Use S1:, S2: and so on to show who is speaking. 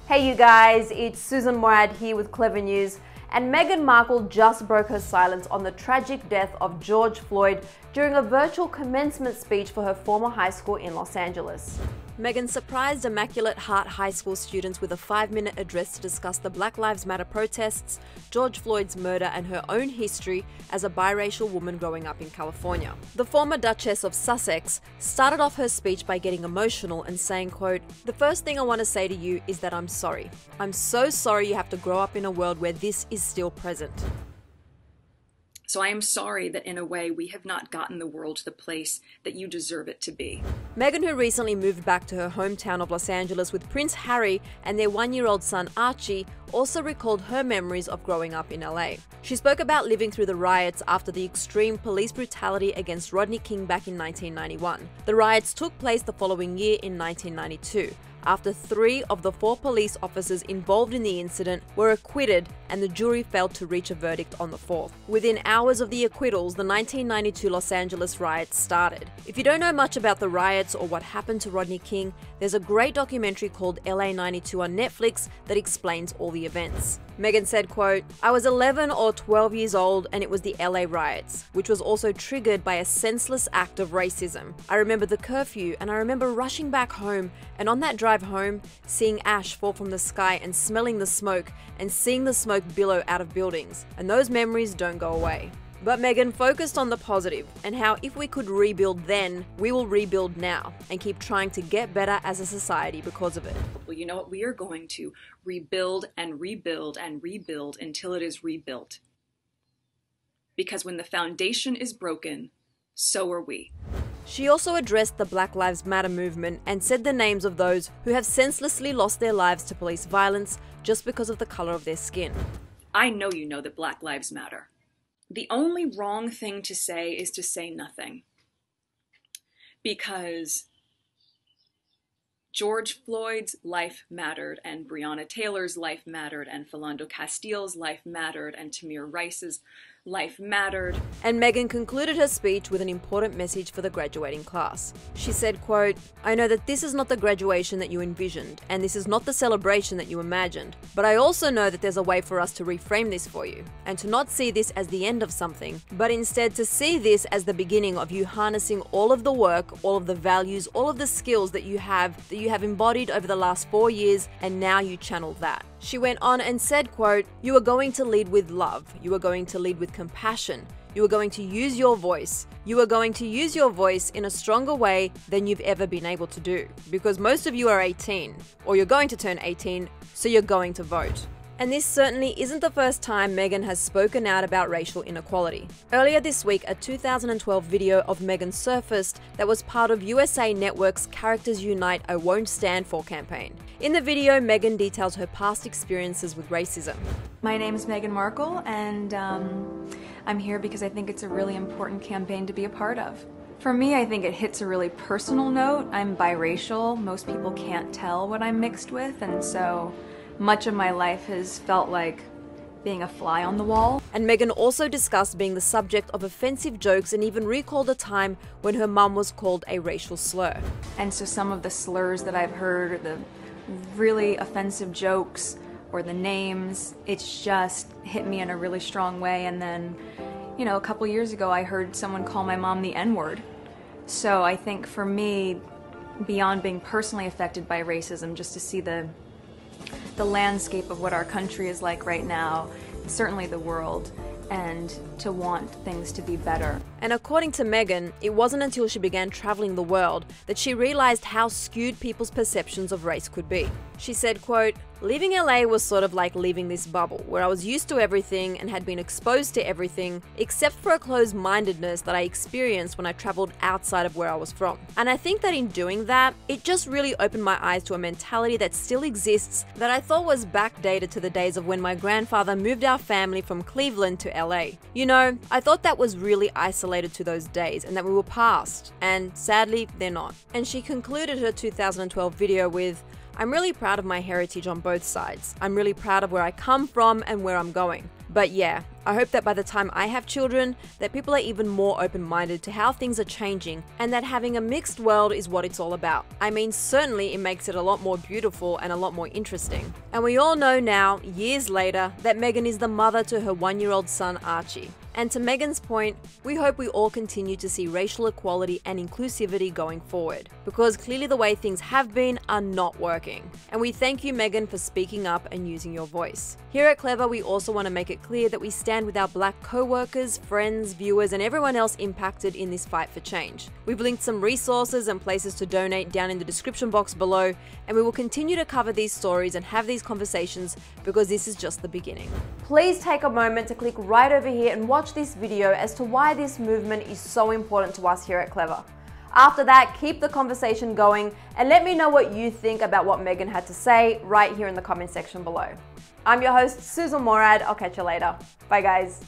S1: Hey you guys, it's Sussan Mourad here with Clevver News, and Meghan Markle just broke her silence on the tragic death of George Floyd during a virtual commencement speech for her former high school in Los Angeles. Meghan surprised Immaculate Heart High School students with a 5-minute address to discuss the Black Lives Matter protests, George Floyd's murder, and her own history as a biracial woman growing up in California. The former Duchess of Sussex started off her speech by getting emotional and saying, quote, "The first thing I want to say to you is that I'm sorry. I'm so sorry you have to grow up in a world where this is still present."
S2: So I am sorry that in a way we have not gotten the world to the place that you deserve it to be.
S1: Meghan, who recently moved back to her hometown of Los Angeles with Prince Harry and their 1-year-old son Archie, also recalled her memories of growing up in LA. She spoke about living through the riots after the extreme police brutality against Rodney King back in 1991. The riots took place the following year in 1992. After 3 of the 4 police officers involved in the incident were acquitted and the jury failed to reach a verdict on the 4th. Within hours of the acquittals, the 1992 Los Angeles riots started. If you don't know much about the riots or what happened to Rodney King, there's a great documentary called LA 92 on Netflix that explains all the events. Meghan said, quote, "I was 11 or 12 years old and it was the LA riots, which was also triggered by a senseless act of racism. I remember the curfew and I remember rushing back home, and on that drive home, seeing ash fall from the sky and smelling the smoke and seeing the smoke billow out of buildings, and those memories don't go away." But Meghan focused on the positive and how if we could rebuild then, we will rebuild now and keep trying to get better as a society because of it.
S2: Well, you know what? We are going to rebuild and rebuild and rebuild until it is rebuilt. Because when the foundation is broken, so are we.
S1: She also addressed the Black Lives Matter movement and said the names of those who have senselessly lost their lives to police violence just because of the color of their skin.
S2: I know you know that Black Lives Matter. The only wrong thing to say is to say nothing. Because George Floyd's life mattered, and Breonna Taylor's life mattered, and Philando Castile's life mattered, and Tamir Rice's life mattered.
S1: And Meghan concluded her speech with an important message for the graduating class. She said, quote, "I know that this is not the graduation that you envisioned, and this is not the celebration that you imagined, but I also know that there's a way for us to reframe this for you, and to not see this as the end of something, but instead to see this as the beginning of you harnessing all of the work, all of the values, all of the skills that you have embodied over the last 4 years, and now you channel that." She went on and said, quote, "You are going to lead with love. You are going to lead with compassion. You are going to use your voice. You are going to use your voice in a stronger way than you've ever been able to do. Because most of you are 18, or you're going to turn 18, so you're going to vote." And this certainly isn't the first time Meghan has spoken out about racial inequality. Earlier this week, a 2012 video of Meghan surfaced that was part of USA Network's Characters Unite I Won't Stand For campaign. In the video, Meghan details her past experiences with racism.
S3: My name is Meghan Markle, and I'm here because I think it's a really important campaign to be a part of. For me, I think it hits a really personal note. I'm biracial. Most people can't tell what I'm mixed with, and so much of my life has felt like being a fly on the wall.
S1: And Meghan also discussed being the subject of offensive jokes and even recalled a time when her mum was called a racial slur.
S3: And so some of the slurs that I've heard, or the really offensive jokes, or the names, it's just hit me in a really strong way. And then, you know, a couple years ago I heard someone call my mom the N-word. So I think for me, beyond being personally affected by racism, just to see the landscape of what our country is like right now, certainly the world, and to want things to be better.
S1: And according to Meghan, it wasn't until she began traveling the world that she realized how skewed people's perceptions of race could be. She said, quote, "Leaving LA was sort of like leaving this bubble, where I was used to everything and had been exposed to everything, except for a closed-mindedness that I experienced when I traveled outside of where I was from. And I think that in doing that, it just really opened my eyes to a mentality that still exists that I thought was backdated to the days of when my grandfather moved our family from Cleveland to LA. You know, I thought that was really isolated to those days and that we were past, and sadly, they're not." And she concluded her 2012 video with, I'm really proud of my heritage on both sides. I'm really proud of where I come from and where I'm going. But yeah, I hope that by the time I have children, that people are even more open-minded to how things are changing and that having a mixed world is what it's all about. I mean, certainly it makes it a lot more beautiful and a lot more interesting. And we all know now, years later, that Meghan is the mother to her 1-year-old son Archie. And to Meghan's point, we hope we all continue to see racial equality and inclusivity going forward, because clearly the way things have been are not working. And we thank you, Meghan, for speaking up and using your voice. Here at Clevver, we also want to make it clear that we stand with our Black co-workers, friends, viewers, and everyone else impacted in this fight for change. We've linked some resources and places to donate down in the description box below, and we will continue to cover these stories and have these conversations because this is just the beginning. Please take a moment to click right over here and watch this video as to why this movement is so important to us here at Clevver. After that, keep the conversation going and let me know what you think about what Meghan had to say right here in the comment section below. I'm your host, Sussan Mourad. I'll catch you later. Bye guys.